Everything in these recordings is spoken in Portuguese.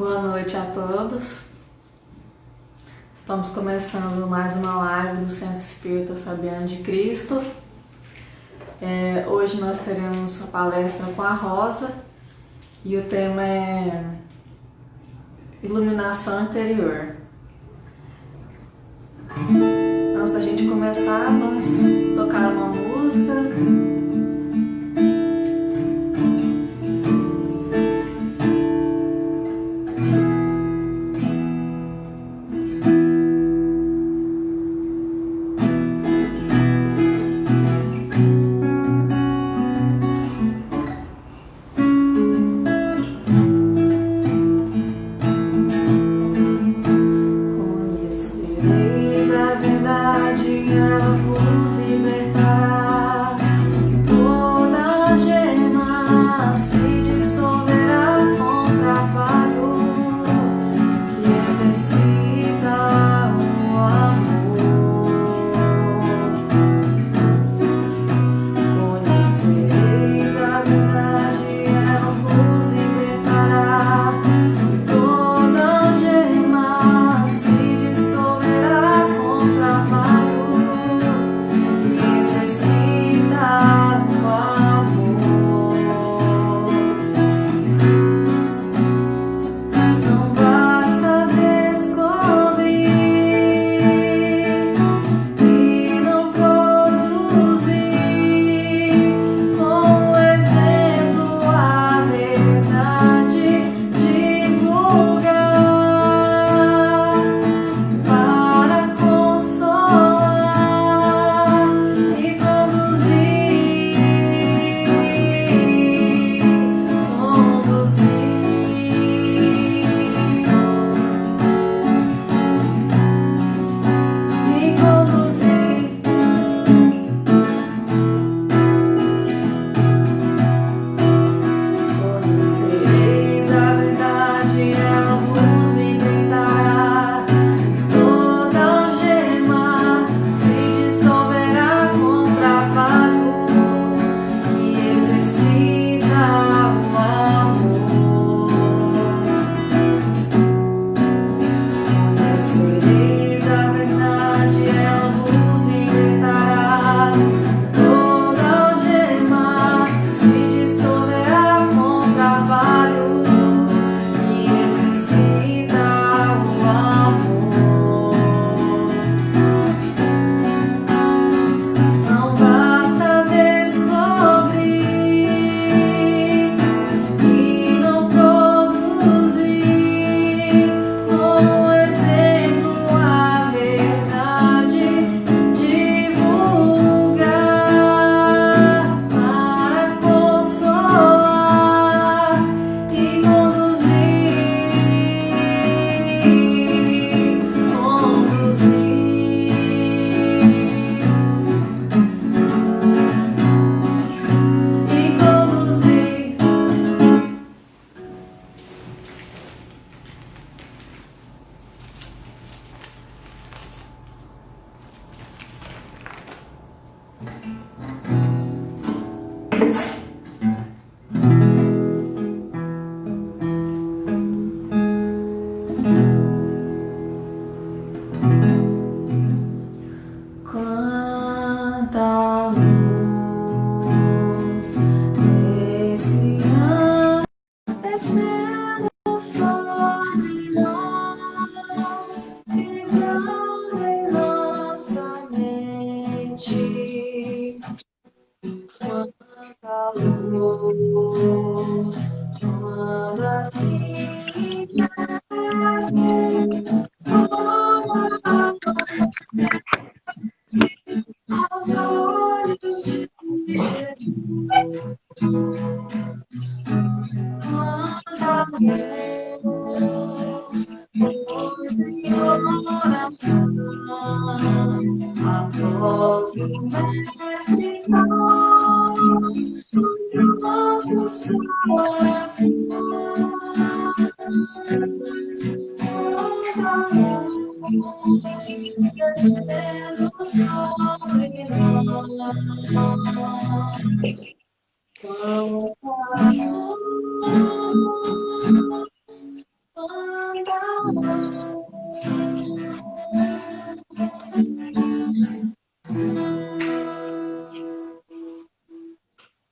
Boa noite a todos. Estamos começando mais uma live do Centro Espírita Fabiano de Cristo. Hoje nós teremos a palestra com a Rosa e o tema é Iluminação Interior. Antes da gente começar, vamos tocar uma música.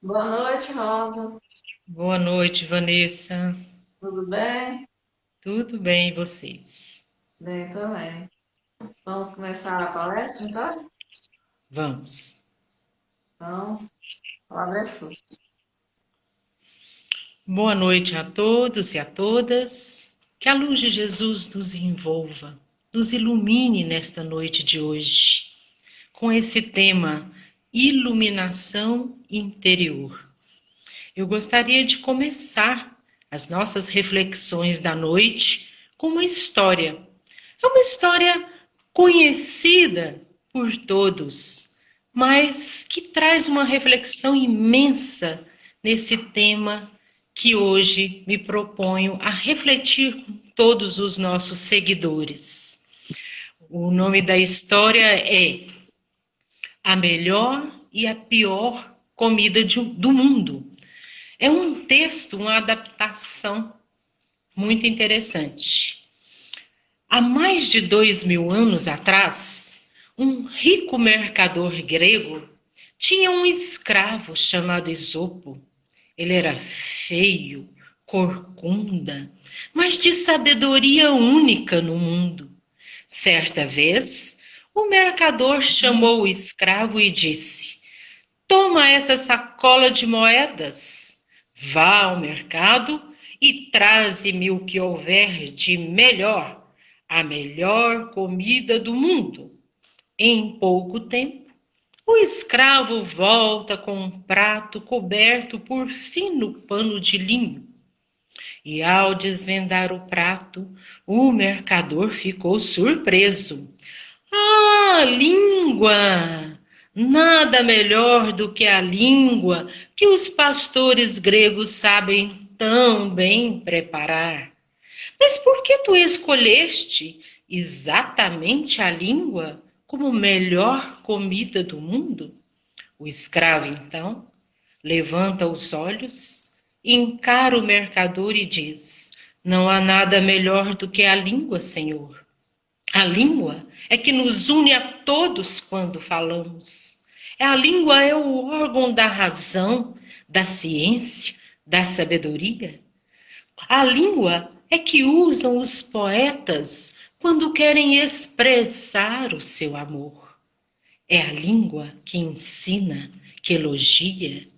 Boa noite, Rosa. Boa noite, Vanessa. Tudo bem? Tudo bem, e vocês? Bem também. Vamos começar a palestra, então? Vamos. Então, a palavra é sua. Boa noite a todos e a todas. Que a luz de Jesus nos envolva, nos ilumine nesta noite de hoje, com esse tema, iluminação interior. Eu gostaria de começar as nossas reflexões da noite com uma história. É uma história conhecida por todos, mas que traz uma reflexão imensa nesse tema que hoje me proponho a refletir com todos os nossos seguidores. O nome da história é A Melhor e a Pior Comida do Mundo. É um texto, uma adaptação muito interessante. Há mais de 2000 anos atrás, um rico mercador grego tinha um escravo chamado Esopo. Ele era feio, corcunda, mas de sabedoria única no mundo. Certa vez, o mercador chamou o escravo e disse: Toma essa sacola de moedas, vá ao mercado e traze-me o que houver de melhor, a melhor comida do mundo. Em pouco tempo, o escravo volta com um prato coberto por fino pano de linho. E ao desvendar o prato, o mercador ficou surpreso. Ah, língua! Nada melhor do que a língua que os pastores gregos sabem tão bem preparar. Mas por que tu escolheste exatamente a língua como melhor comida do mundo? O escravo, então, levanta os olhos, encara o mercador e diz: Não há nada melhor do que a língua, Senhor. A língua é que nos une a todos quando falamos. A língua é o órgão da razão, da ciência, da sabedoria. A língua é que usam os poetas quando querem expressar o seu amor. É a língua que ensina, que elogia,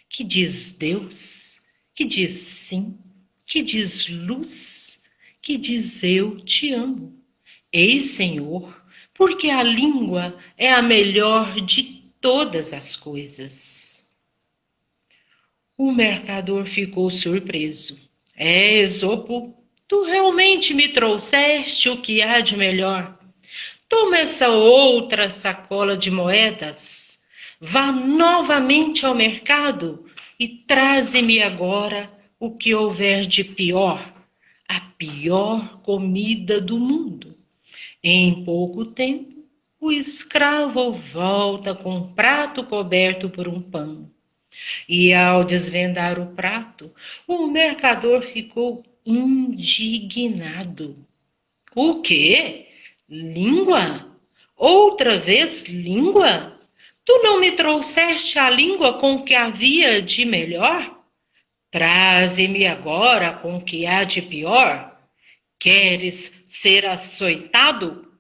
que diz Deus, que diz sim, que diz luz, que diz eu te amo. Ei, Senhor, porque a língua é a melhor de todas as coisas. O mercador ficou surpreso. Esopo, tu realmente me trouxeste o que há de melhor. Toma essa outra sacola de moedas, vá novamente ao mercado e traze-me agora o que houver de pior, a pior comida do mundo. Em pouco tempo, o escravo volta com um prato coberto por um pano. E ao desvendar o prato, o mercador ficou indignado. O quê? Língua? Outra vez língua? Tu não me trouxeste a língua com o que havia de melhor? Traze-me agora com o que há de pior. Queres ser açoitado?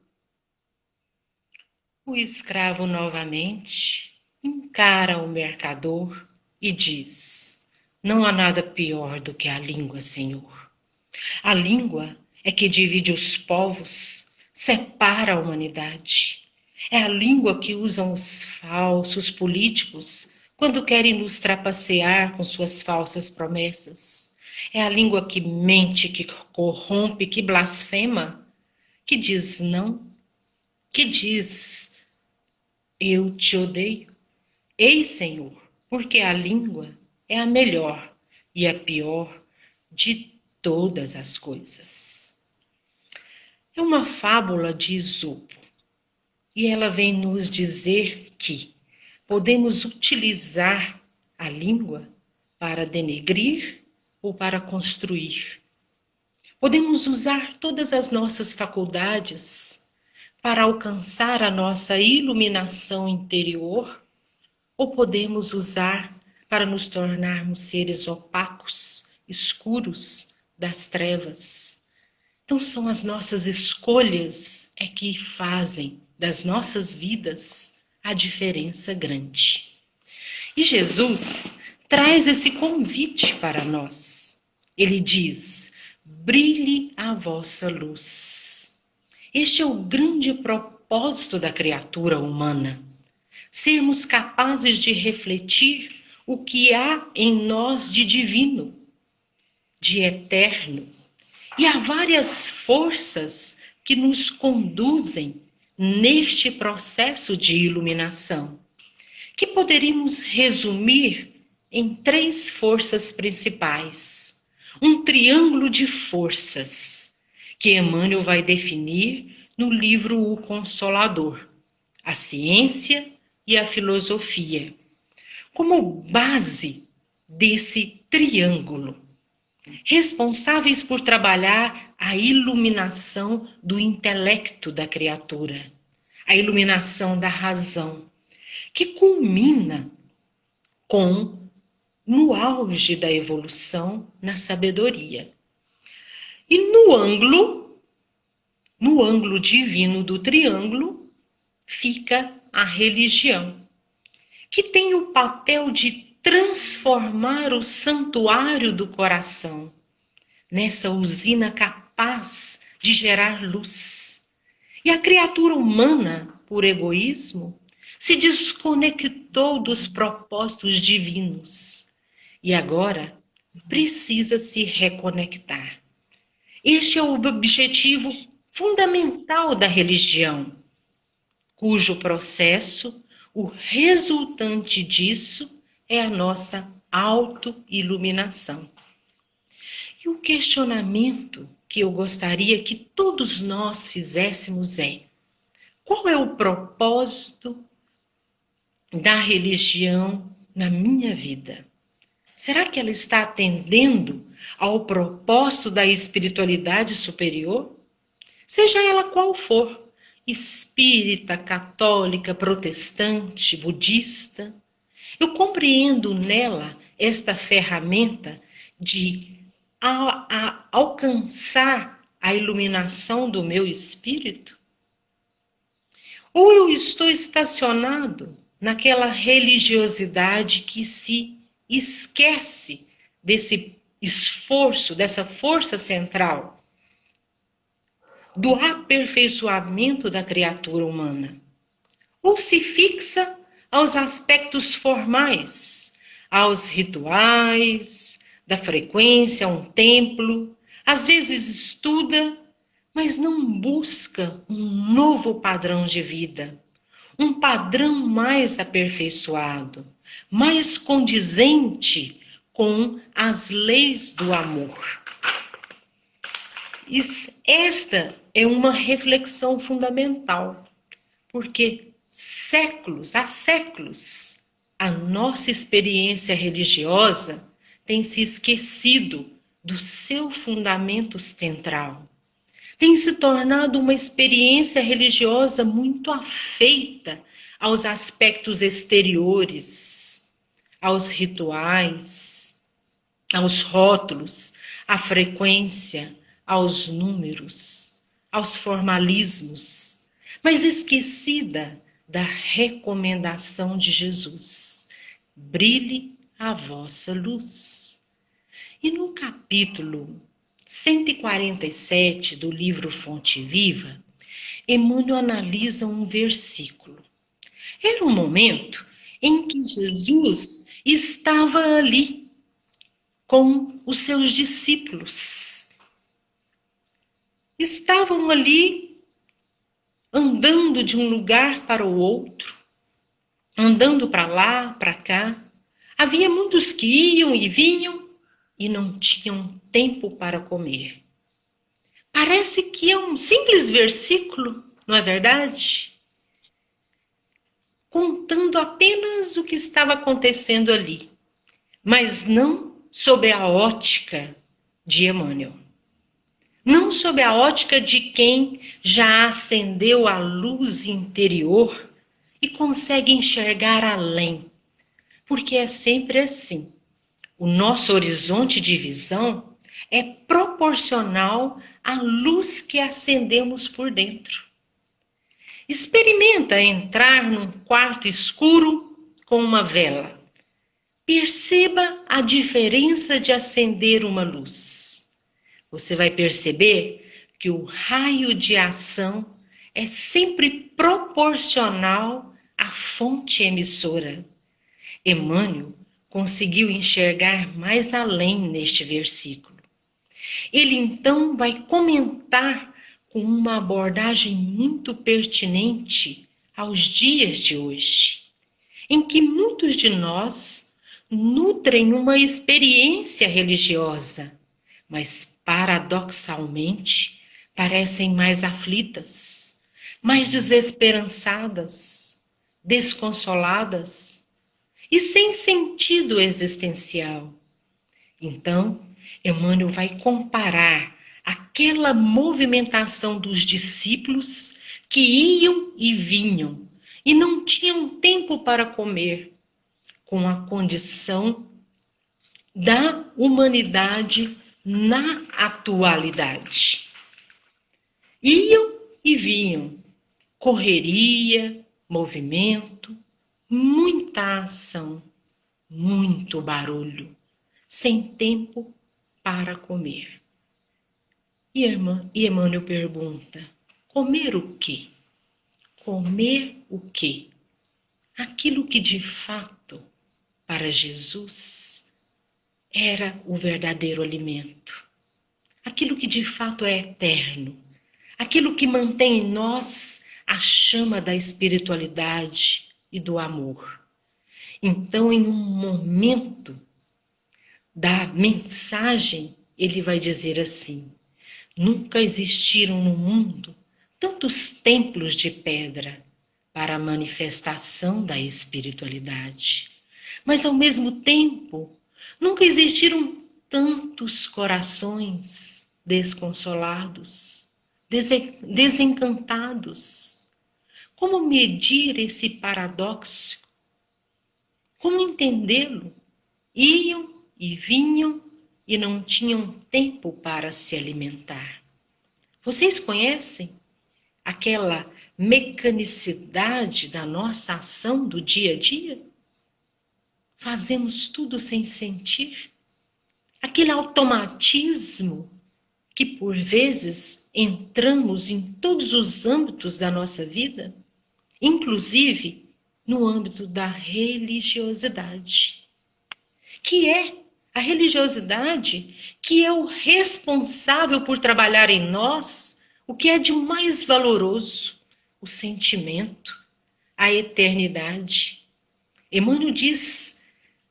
O escravo novamente encara o mercador e diz: Não há nada pior do que a língua, Senhor. A língua é que divide os povos, separa a humanidade. É a língua que usam os falsos políticos quando querem nos trapacear com suas falsas promessas. É a língua que mente, que corrompe, que blasfema, que diz não, que diz eu te odeio. Ei, Senhor, porque a língua é a melhor e a pior de todas as coisas. É uma fábula de Esopo e ela vem nos dizer que podemos utilizar a língua para denegrir ou para construir. Podemos usar todas as nossas faculdades para alcançar a nossa iluminação interior, ou podemos usar para nos tornarmos seres opacos, escuros das trevas. Então são as nossas escolhas que fazem das nossas vidas a diferença grande. E Jesus traz esse convite para nós. Ele diz: brilhe a vossa luz. Este é o grande propósito da criatura humana. Sermos capazes de refletir o que há em nós de divino, de eterno. E há várias forças que nos conduzem neste processo de iluminação, que poderíamos resumir em 3 forças principais. Um triângulo de forças, que Emmanuel vai definir no livro O Consolador, a ciência e a filosofia, como base desse triângulo, responsáveis por trabalhar a iluminação do intelecto da criatura, a iluminação da razão, que culmina no auge da evolução, na sabedoria. E no ângulo divino do triângulo, fica a religião, que tem o papel de transformar o santuário do coração nessa usina capaz de gerar luz. E a criatura humana, por egoísmo, se desconectou dos propósitos divinos e agora precisa se reconectar. Este é o objetivo fundamental da religião, cujo processo, o resultante disso, é a nossa autoiluminação. E o questionamento que eu gostaria que todos nós fizéssemos é: qual é o propósito da religião na minha vida? Será que ela está atendendo ao propósito da espiritualidade superior? Seja ela qual for, espírita, católica, protestante, budista, eu compreendo nela esta ferramenta de alcançar a iluminação do meu espírito? Ou eu estou estacionado naquela religiosidade que se esquece desse esforço, dessa força central, do aperfeiçoamento da criatura humana? Ou se fixa aos aspectos formais, aos rituais, da frequência a um templo, às vezes estuda, mas não busca um novo padrão de vida, um padrão mais aperfeiçoado, mais condizente com as leis do amor. Esta é uma reflexão fundamental, porque há séculos, a nossa experiência religiosa tem se esquecido do seu fundamento central. Tem se tornado uma experiência religiosa muito afeita aos aspectos exteriores, aos rituais, aos rótulos, à frequência, aos números, aos formalismos, mas esquecida da recomendação de Jesus: brilhe a vossa luz. E no capítulo 147 do livro Fonte Viva, Emmanuel analisa um versículo. Era um momento em que Jesus estava ali com os seus discípulos. Estavam ali andando de um lugar para o outro, andando para lá, para cá. Havia muitos que iam e vinham e não tinham tempo para comer. Parece que é um simples versículo, não é verdade? Contando apenas o que estava acontecendo ali, mas não sob a ótica de Emmanuel. não sob a ótica de quem já acendeu a luz interior e consegue enxergar além, porque é sempre assim. O nosso horizonte de visão é proporcional à luz que acendemos por dentro. Experimenta entrar num quarto escuro com uma vela. Perceba a diferença de acender uma luz. Você vai perceber que o raio de ação é sempre proporcional à fonte emissora. Emmanuel conseguiu enxergar mais além neste versículo. Ele então vai comentar com uma abordagem muito pertinente aos dias de hoje, em que muitos de nós nutrem uma experiência religiosa, mas paradoxalmente parecem mais aflitas, mais desesperançadas, desconsoladas e sem sentido existencial. Então, Emmanuel vai comparar aquela movimentação dos discípulos que iam e vinham e não tinham tempo para comer, com a condição da humanidade na atualidade. Iam e vinham, correria, movimento, muita ação, muito barulho, sem tempo para comer. E Emmanuel pergunta: comer o quê? Comer o quê? Aquilo que de fato, para Jesus, era o verdadeiro alimento. Aquilo que de fato é eterno. Aquilo que mantém em nós a chama da espiritualidade e do amor. Então, em um momento da mensagem, ele vai dizer assim: nunca existiram no mundo tantos templos de pedra para a manifestação da espiritualidade. Mas, ao mesmo tempo, nunca existiram tantos corações desconsolados, desencantados. Como medir esse paradoxo? Como entendê-lo? Iam e vinham e não tinham tempo para se alimentar. Vocês conhecem aquela mecanicidade da nossa ação do dia a dia? Fazemos tudo sem sentir. Aquele automatismo que por vezes entramos em todos os âmbitos da nossa vida, inclusive no âmbito da religiosidade, que é a religiosidade que é o responsável por trabalhar em nós o que é de mais valoroso, o sentimento, a eternidade. Emmanuel diz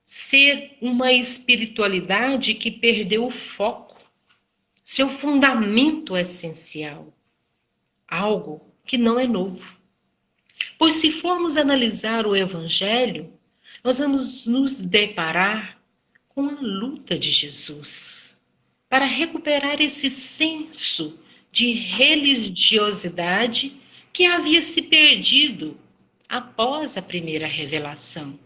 ser uma espiritualidade que perdeu o foco, seu fundamento essencial, algo que não é novo. Pois se formos analisar o Evangelho, nós vamos nos deparar com a luta de Jesus para recuperar esse senso de religiosidade que havia se perdido após a primeira revelação.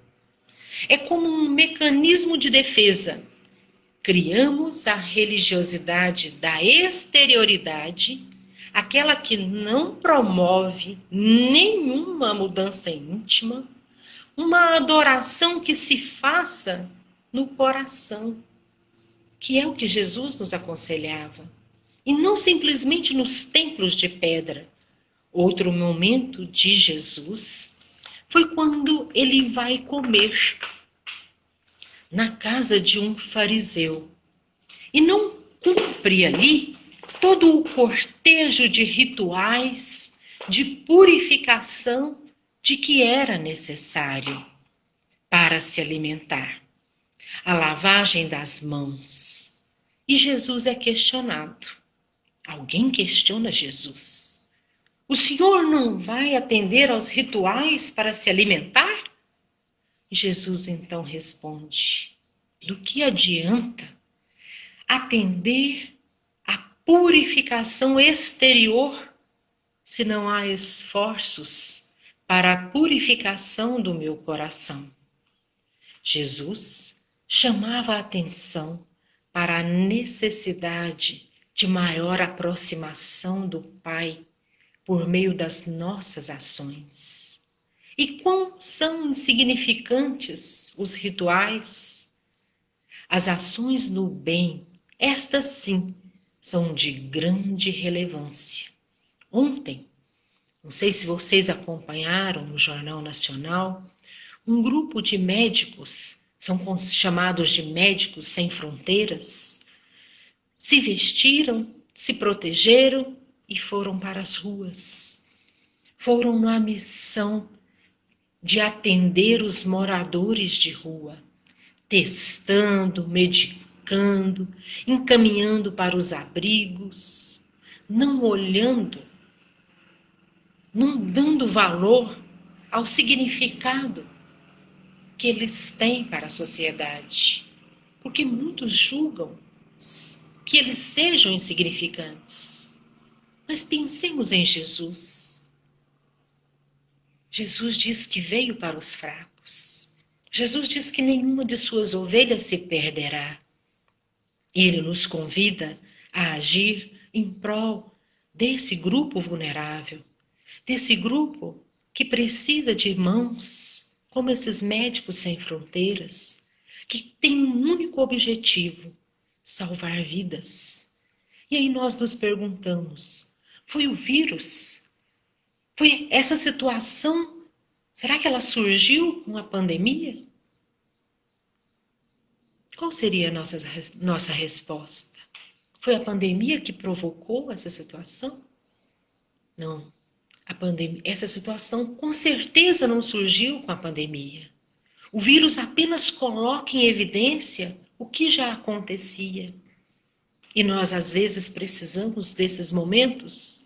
É como um mecanismo de defesa. Criamos a religiosidade da exterioridade, aquela que não promove nenhuma mudança íntima, uma adoração que se faça no coração, que é o que Jesus nos aconselhava, e não simplesmente nos templos de pedra. Outro momento de Jesus foi quando ele vai comer na casa de um fariseu e não cumpre ali todo o cortejo de rituais, de purificação de que era necessário para se alimentar. A lavagem das mãos. E Jesus é questionado. Alguém questiona Jesus. O Senhor não vai atender aos rituais para se alimentar? Jesus então responde: do que adianta atender a purificação exterior se não há esforços para a purificação do meu coração? Jesus chamava a atenção para a necessidade de maior aproximação do Pai por meio das nossas ações. E quão são insignificantes os rituais, as ações no bem, estas sim são de grande relevância. Ontem, não sei se vocês acompanharam no Jornal Nacional, um grupo de médicos, são chamados de Médicos Sem Fronteiras, se vestiram, se protegeram e foram para as ruas. Foram na missão de atender os moradores de rua, testando, medicando, encaminhando para os abrigos, não olhando, não dando valor ao significado que eles têm para a sociedade, porque muitos julgam que eles sejam insignificantes. Mas pensemos em Jesus. Jesus diz que veio para os fracos. Jesus diz que nenhuma de suas ovelhas se perderá. E ele nos convida a agir em prol desse grupo vulnerável, desse grupo que precisa de mãos, como esses Médicos Sem Fronteiras, que tem um único objetivo: salvar vidas. E aí nós nos perguntamos, foi o vírus? Foi essa situação? Será que ela surgiu com a pandemia? Qual seria a nossa resposta? Foi a pandemia que provocou essa situação? Não. Essa situação com certeza não surgiu com a pandemia. O vírus apenas coloca em evidência o que já acontecia. E nós, às vezes, precisamos desses momentos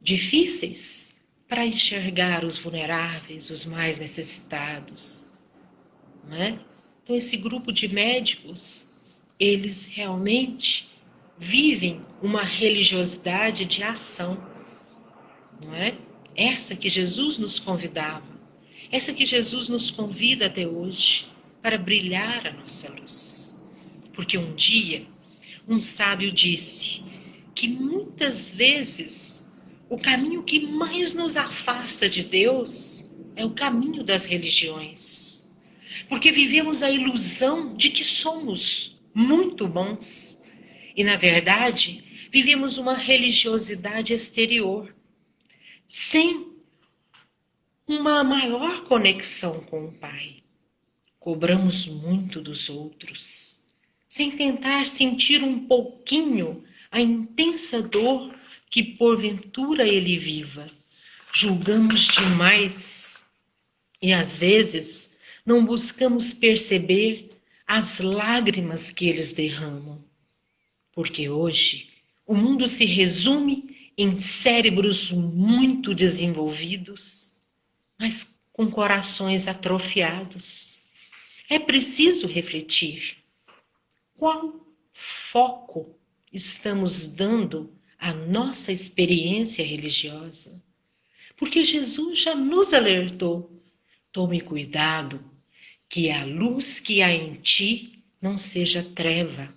difíceis para enxergar os vulneráveis, os mais necessitados. Não é? Então, esse grupo de médicos, eles realmente vivem uma religiosidade de ação. Não é? Essa que Jesus nos convidava, essa que Jesus nos convida até hoje para brilhar a nossa luz. Porque um dia, um sábio disse que muitas vezes o caminho que mais nos afasta de Deus é o caminho das religiões. Porque vivemos a ilusão de que somos muito bons. E, na verdade, vivemos uma religiosidade exterior, sem uma maior conexão com o Pai. Cobramos muito dos outros, sem tentar sentir um pouquinho a intensa dor que porventura ele viva. Julgamos demais e, às vezes, não buscamos perceber as lágrimas que eles derramam. Porque hoje o mundo se resume em cérebros muito desenvolvidos, mas com corações atrofiados. É preciso refletir. Qual foco estamos dando à nossa experiência religiosa? Porque Jesus já nos alertou. Tome cuidado, que a luz que há em ti não seja treva,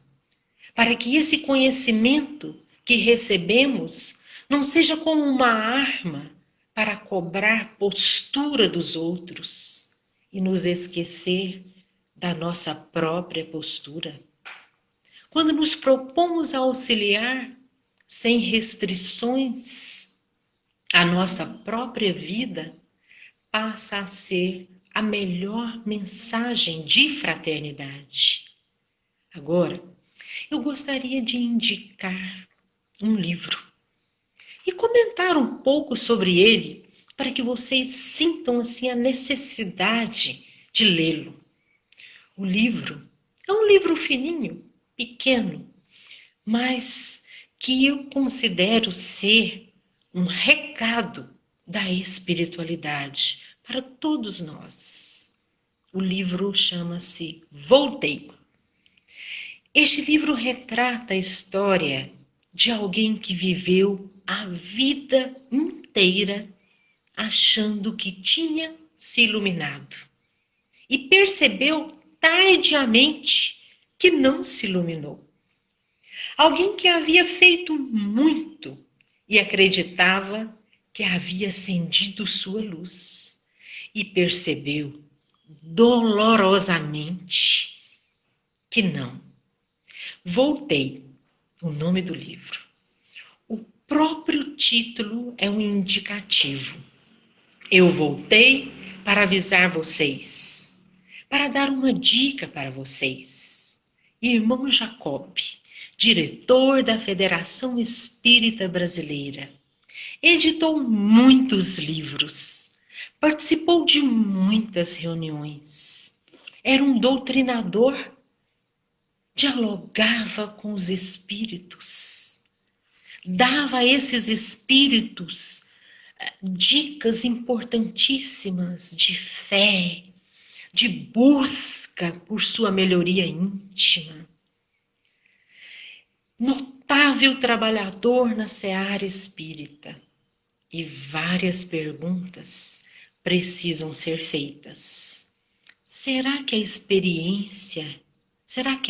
para que esse conhecimento que recebemos não seja como uma arma para cobrar postura dos outros e nos esquecer da nossa própria postura. Quando nos propomos a auxiliar sem restrições a nossa própria vida, passa a ser a melhor mensagem de fraternidade. Agora, eu gostaria de indicar um livro e comentar um pouco sobre ele para que vocês sintam assim a necessidade de lê-lo. O livro é um livro fininho, pequeno, mas que eu considero ser um recado da espiritualidade para todos nós. O livro chama-se Voltei. Este livro retrata a história de alguém que viveu a vida inteira achando que tinha se iluminado e percebeu tardiamente que não se iluminou. Alguém que havia feito muito e acreditava que havia acendido sua luz e percebeu dolorosamente que não. Voltei, o nome do livro. O próprio título é um indicativo. Eu voltei para avisar vocês, para dar uma dica para vocês. Irmão Jacob, diretor da Federação Espírita Brasileira, editou muitos livros, participou de muitas reuniões, era um doutrinador, dialogava com os espíritos, dava a esses espíritos dicas importantíssimas de fé, de busca por sua melhoria íntima. Notável trabalhador na seara espírita. E várias perguntas precisam ser feitas. Será que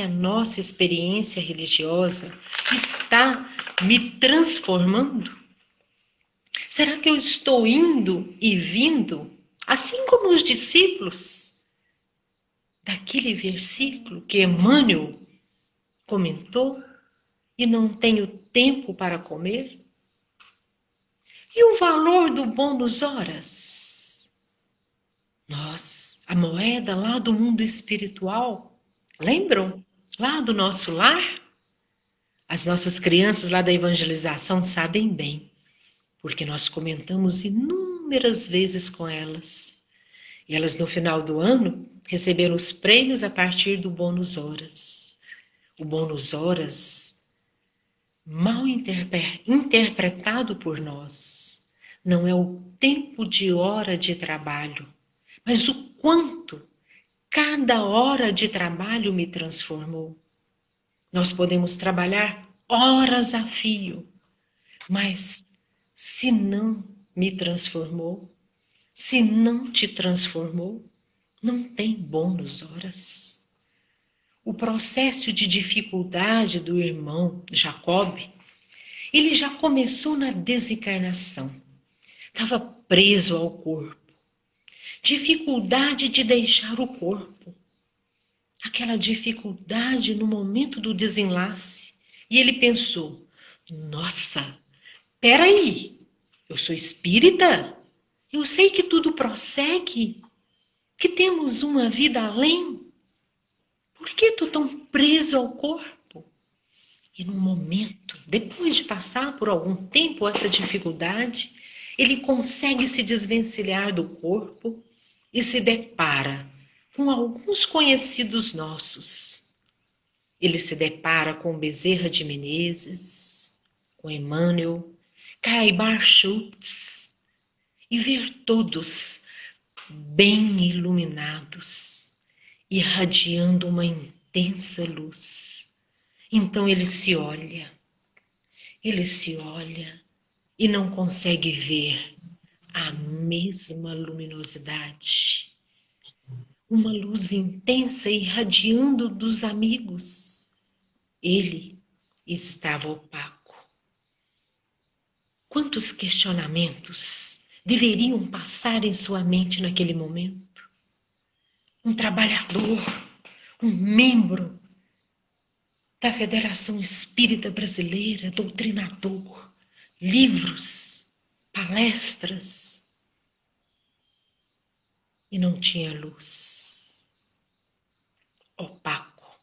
a nossa experiência religiosa está me transformando? Será que eu estou indo e vindo, assim como os discípulos, daquele versículo que Emmanuel comentou, e não tenho tempo para comer? E o valor do bônus horas? A moeda lá do mundo espiritual, lembram? Lá do nosso lar? As nossas crianças lá da evangelização sabem bem, porque nós comentamos inúmeras vezes com elas. E elas, no final do ano, receberam os prêmios a partir do bônus horas. O bônus horas, mal interpretado por nós, não é o tempo de hora de trabalho, mas o quanto cada hora de trabalho me transformou. Nós podemos trabalhar horas a fio, mas se não me transformou, se não te transformou, não tem bônus horas. O processo de dificuldade do irmão Jacob, ele já começou na desencarnação. Estava preso ao corpo. Dificuldade de deixar o corpo. Aquela dificuldade no momento do desenlace. E ele pensou, nossa, peraí, eu sou espírita? Eu sei que tudo prossegue, que temos uma vida além. Por que estou tão preso ao corpo? E no momento, depois de passar por algum tempo essa dificuldade, ele consegue se desvencilhar do corpo e se depara com alguns conhecidos nossos. Ele se depara com Bezerra de Menezes, com Emmanuel, Caibar Schultz, e ver todos bem iluminados, irradiando uma intensa luz. Então ele se olha e não consegue ver a mesma luminosidade. Uma luz intensa irradiando dos amigos. Ele estava opaco. Quantos questionamentos deveriam passar em sua mente naquele momento? Um trabalhador, um membro da Federação Espírita Brasileira, doutrinador, livros, palestras, e não tinha luz, opaco.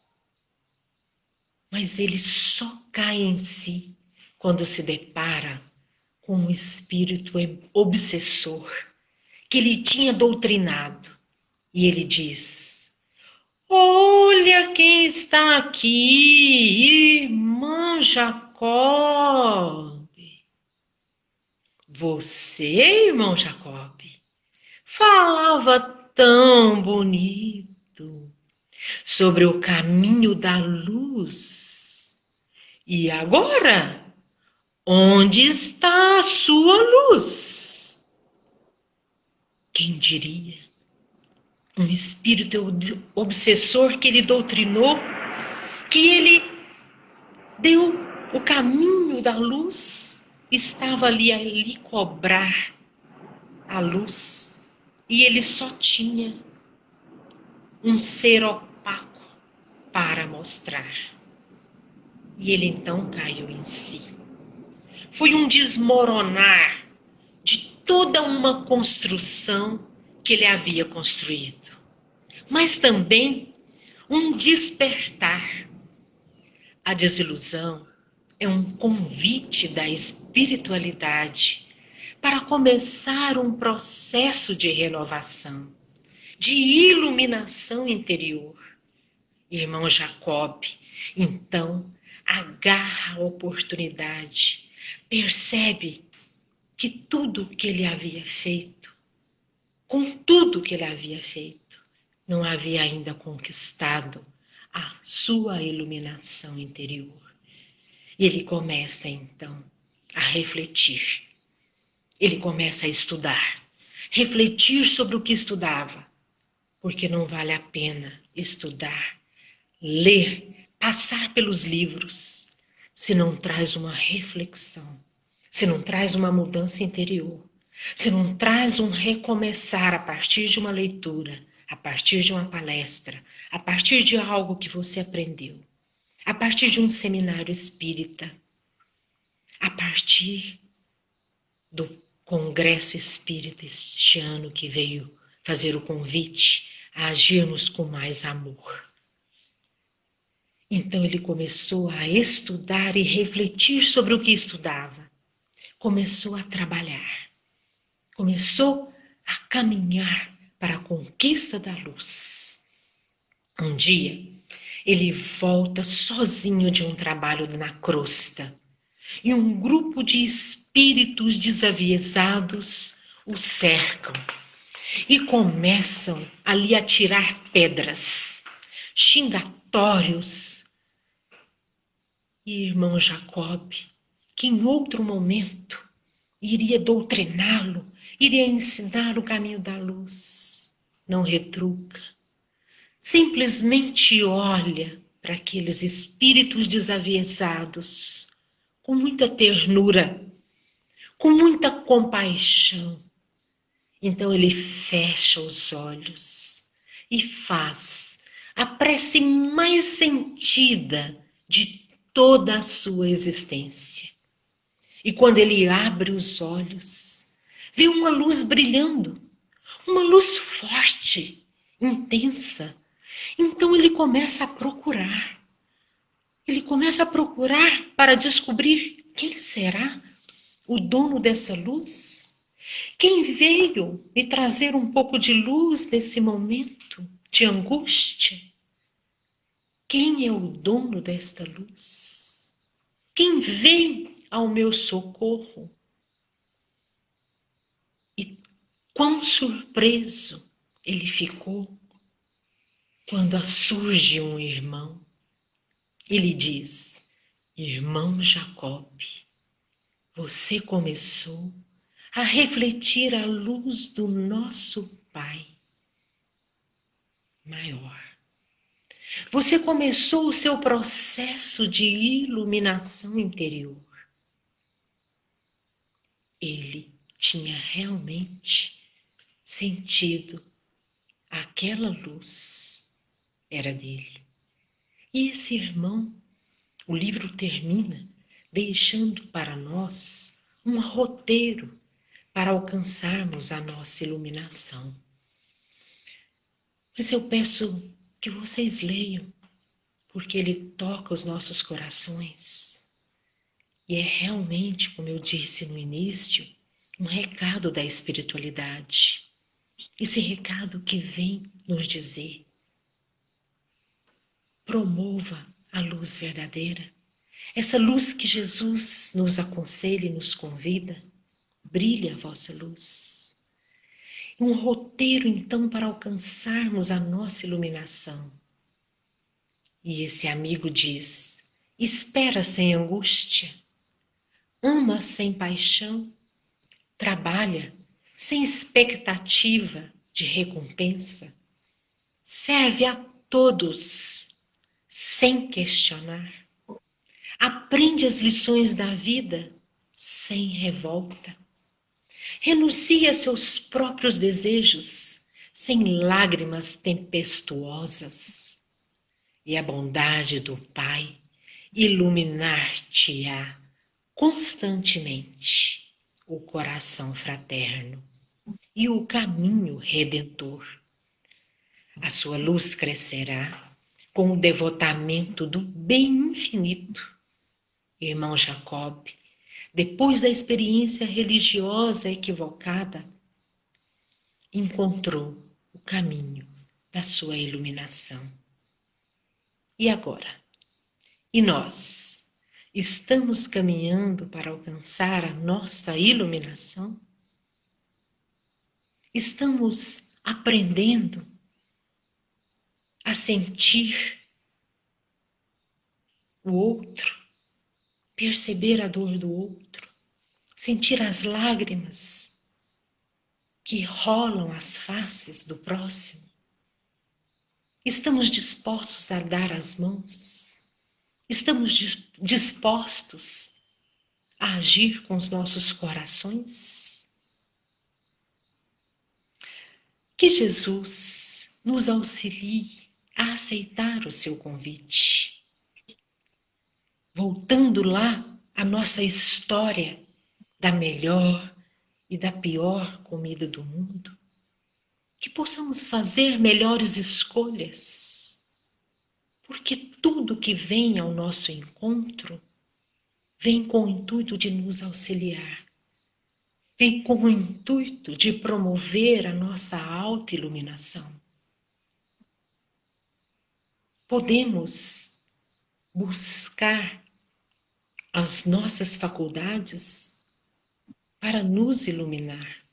Mas ele só cai em si quando se depara com um espírito obsessor que ele tinha doutrinado. E ele diz, olha quem está aqui, irmã Jacob. Você, irmão Jacob, falava tão bonito, sobre o caminho da luz. E agora, onde está a sua luz? Quem diria? Um espírito obsessor que ele doutrinou, que ele deu o caminho da luz, estava ali a lhe cobrar a luz, e ele só tinha um ser opaco para mostrar. E ele então caiu em si. Foi um desmoronar de toda uma construção que ele havia construído, mas também um despertar. A desilusão é um convite da espiritualidade para começar um processo de renovação, de iluminação interior. Irmão Jacob, então, agarra a oportunidade, percebe que tudo que ele havia feito, com tudo que ele havia feito, não havia ainda conquistado a sua iluminação interior. E ele começa então a refletir. Ele começa a estudar, refletir sobre o que estudava, porque não vale a pena estudar, ler, passar pelos livros, se não traz uma reflexão, se não traz uma mudança interior, se não traz um recomeçar a partir de uma leitura, a partir de uma palestra, a partir de algo que você aprendeu, a partir de um seminário espírita, a partir do Congresso Espírita este ano que veio fazer o convite a agirmos com mais amor. Então ele começou a estudar e refletir sobre o que estudava. Começou a trabalhar. Começou a caminhar para a conquista da luz. Um dia, ele volta sozinho de um trabalho na crosta. E um grupo de espíritos desavisados o cercam e começam ali a tirar pedras, xingatórios. E irmão Jacob, que em outro momento iria doutriná-lo, iria ensinar o caminho da luz, não retruca, simplesmente olha para aqueles espíritos desavisados com muita ternura, com muita compaixão. Então ele fecha os olhos e faz a prece mais sentida de toda a sua existência. E quando ele abre os olhos, vê uma luz brilhando, uma luz forte, intensa. Então ele começa a procurar. Ele começa a procurar para descobrir quem será o dono dessa luz. Quem veio me trazer um pouco de luz nesse momento de angústia? Quem é o dono desta luz? Quem vem ao meu socorro? E quão surpreso ele ficou quando surge um irmão. Ele diz: irmão Jacob, você começou a refletir a luz do nosso Pai maior. Você começou o seu processo de iluminação interior. Ele tinha realmente sentido aquela luz era dele. E esse irmão, o livro termina deixando para nós um roteiro para alcançarmos a nossa iluminação. Mas eu peço que vocês leiam, porque ele toca os nossos corações. E é realmente, como eu disse no início, um recado da espiritualidade. Esse recado que vem nos dizer: promova a luz verdadeira, essa luz que Jesus nos aconselha e nos convida. Brilhe a vossa luz. Um roteiro, então, para alcançarmos a nossa iluminação. E esse amigo diz: espera sem angústia, ama sem paixão, trabalha sem expectativa de recompensa, serve a todos sem questionar, aprende as lições da vida sem revolta, renuncia a seus próprios desejos sem lágrimas tempestuosas, e a bondade do Pai iluminar-te-á constantemente o coração fraterno e o caminho redentor. A sua luz crescerá com o devotamento do bem infinito. Irmão Jacob, depois da experiência religiosa equivocada, encontrou o caminho da sua iluminação. E agora? E nós? Estamos caminhando para alcançar a nossa iluminação? Estamos aprendendo a sentir o outro, perceber a dor do outro, sentir as lágrimas que rolam as faces do próximo? Estamos dispostos a dar as mãos? Estamos dispostos a agir com os nossos corações? Que Jesus nos auxilie a aceitar o seu convite. Voltando lá à nossa história da melhor e da pior comida do mundo, que possamos fazer melhores escolhas, porque tudo que vem ao nosso encontro vem com o intuito de nos auxiliar, vem com o intuito de promover a nossa autoiluminação. Podemos buscar as nossas faculdades para nos iluminar.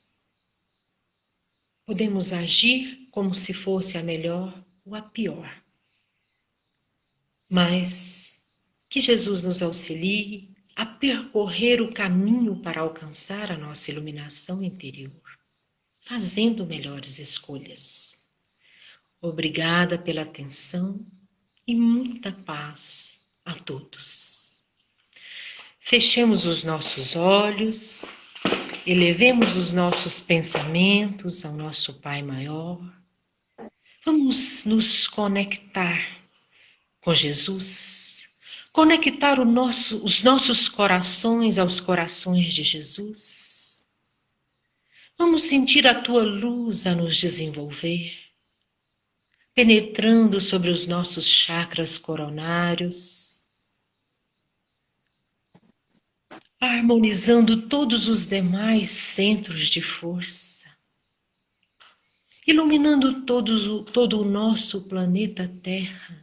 Podemos agir como se fosse a melhor ou a pior. Mas que Jesus nos auxilie a percorrer o caminho para alcançar a nossa iluminação interior, fazendo melhores escolhas. Obrigada pela atenção e muita paz a todos. Fechemos os nossos olhos, elevemos os nossos pensamentos ao nosso Pai Maior. Vamos nos conectar com Jesus, conectar os nossos corações aos corações de Jesus. Vamos sentir a tua luz a nos desenvolver, penetrando sobre os nossos chakras coronários, harmonizando todos os demais centros de força, iluminando todo o nosso planeta Terra,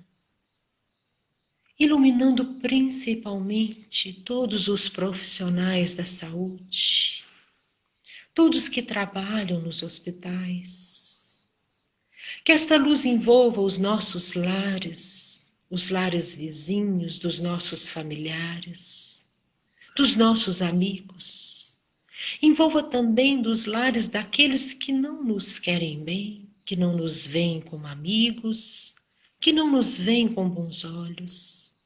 iluminando principalmente todos os profissionais da saúde, todos que trabalham nos hospitais. Que esta luz envolva os nossos lares, os lares vizinhos dos nossos familiares, dos nossos amigos. Envolva também dos lares daqueles que não nos querem bem, que não nos veem como amigos, que não nos veem com bons olhos.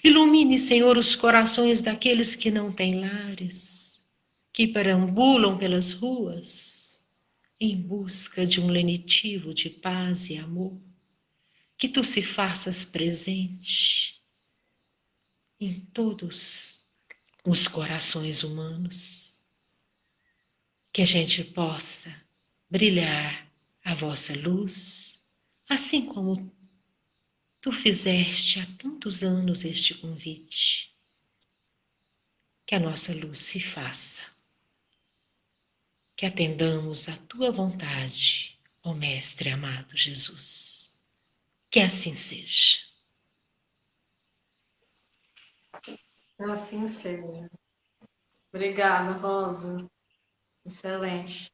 Ilumine, Senhor, os corações daqueles que não têm lares, que perambulam pelas ruas em busca de um lenitivo de paz e amor. Que tu se faças presente em todos os corações humanos. Que a gente possa brilhar a vossa luz, assim como tu fizeste há tantos anos este convite. Que a nossa luz se faça. Que atendamos à tua vontade, ó Mestre amado Jesus. Que assim seja. Assim seja. Obrigada, Rosa. Excelente.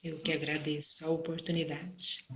Eu que agradeço a oportunidade.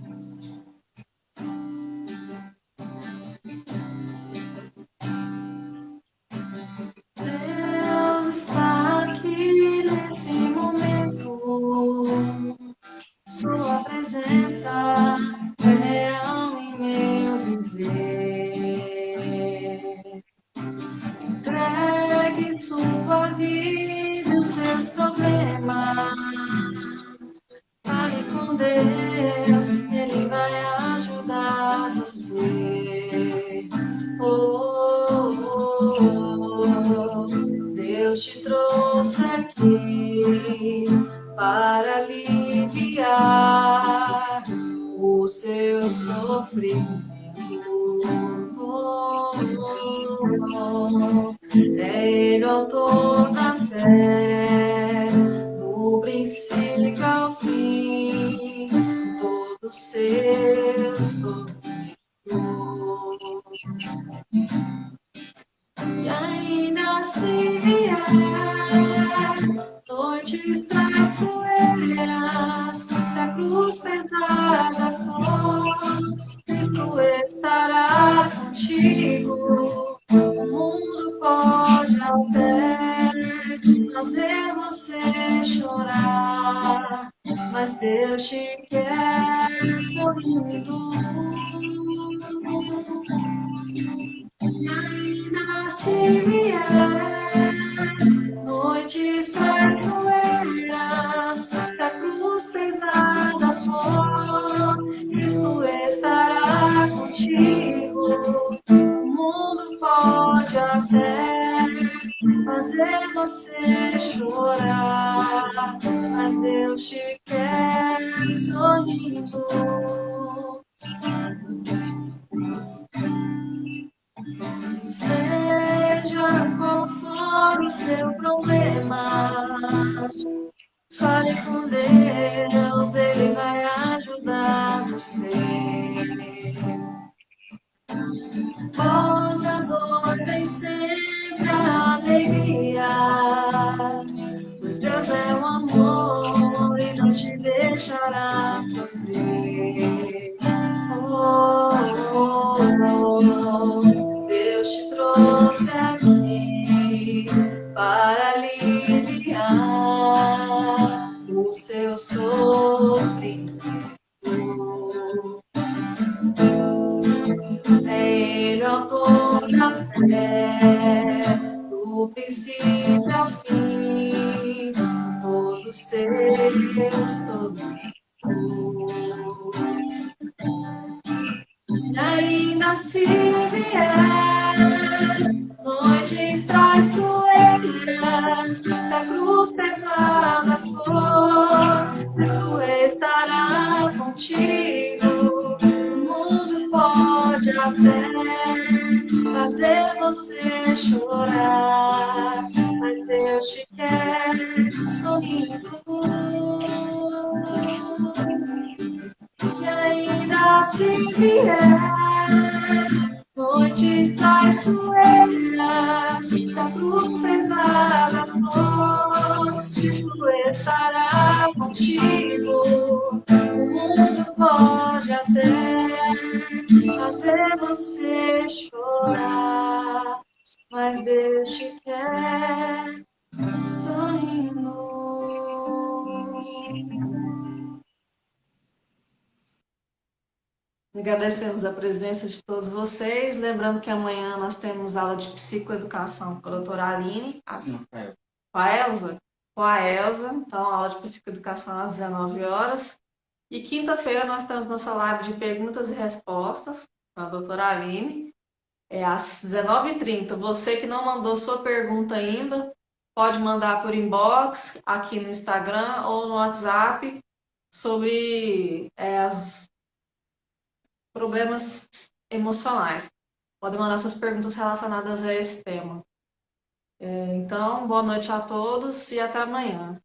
seu sofrimento. É Ele o autor da fé, do princípio ao fim, todos seus tormentos. E ainda se vier noites traiçoeiras, se a cruz pesada for, Cristo estará contigo. O mundo pode até fazer você chorar, mas Deus te quer sorrindo. Ainda se vier noites traiçoeiras, se a cruz pesada for, Cristo estará contigo. O mundo pode até fazer você chorar, mas Deus te quer sorrindo. Seja qual for o seu problema, fale com Deus, Ele vai ajudar você. Pois a dor vem sempre a alegria, pois Deus é o amor e não te deixará sofrer. Oh, oh, oh. Deus te trouxe aqui para aliviar o seu sofrimento. É Ele o autor da fé, do princípio ao fim, todos seus tormentos. Ainda se vier noites traiçoeiras, se a cruz pesada for, Cristo estará contigo. O mundo pode até fazer você chorar, mas Deus te quer sorrindo. E ainda se vier noites traiçoeiras, se a cruz pesada for, Cristo estará contigo. O mundo pode até fazer você chorar, mas Deus te quer sorrindo. Agradecemos a presença de todos vocês. Lembrando que amanhã nós temos aula de psicoeducação com a doutora Aline, com a Elza. Com a Elza, então aula de psicoeducação às 19 horas. E quinta-feira nós temos nossa live de perguntas e respostas com a doutora Aline, às 19h30. Você que não mandou sua pergunta ainda, pode mandar por inbox aqui no Instagram ou no WhatsApp sobre as problemas emocionais. Podem mandar suas perguntas relacionadas a esse tema. Então, boa noite a todos e até amanhã.